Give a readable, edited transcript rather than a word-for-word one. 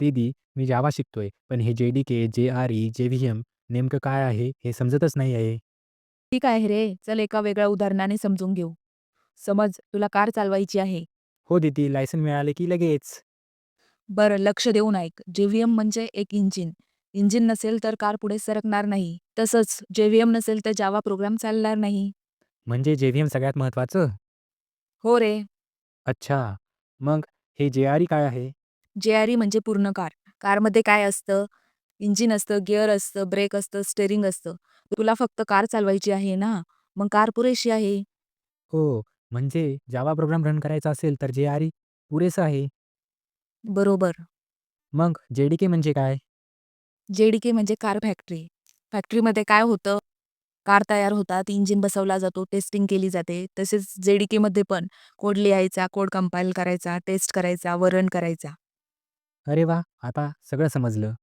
दीदी, मी जावा शिकतोय, पण हे JDK, JRE, JVM नेमकं काय आहे हे समजतच नाही आहे. ठीक आहे रे, चल एका वेगळ्या उदाहरणाने समजून घेऊ. समज तुला कार चालवायची आहे. हो दीदी, लायसन मिळाले की लगेच. बरं लक्ष देऊन ऐक. JVM म्हणजे एक इंजिन. इंजिन नसेल तर कार पुढे सरकणार नाही. तसंच JVM नसेल तर जावा प्रोग्राम चालणार नाही. म्हणजे JVM सगळ्यात महत्त्वाचं? हो रे. अच्छा. मग हे JRE काय आहे? JRE म्हणजे पूर्ण कार. कारमध्ये काय असतं? इंजिन असतं, गिअर असतं, ब्रेक असतं, स्टीअरिंग असतं. तुला फक्त कार चालवायची आहे ना, मग कार पुरेशी आहे. हो, म्हणजे जावा प्रोग्राम रन करायचा असेल तर JRE पुरेसं आहे. बरोबर. मग JDK म्हणजे काय? JDK म्हणजे कार फॅक्टरी. फॅक्टरीमध्ये काय होतं? कार तयार होतात, इंजिन बसवला जातो, टेस्टिंग केली जाते. तसेच JDKमध्ये पण कोड लिहायचा, कोड कंपाईल करायचा, टेस्ट करायचा, व रन करायचा. अरे वाह! आता सगळं समजलं.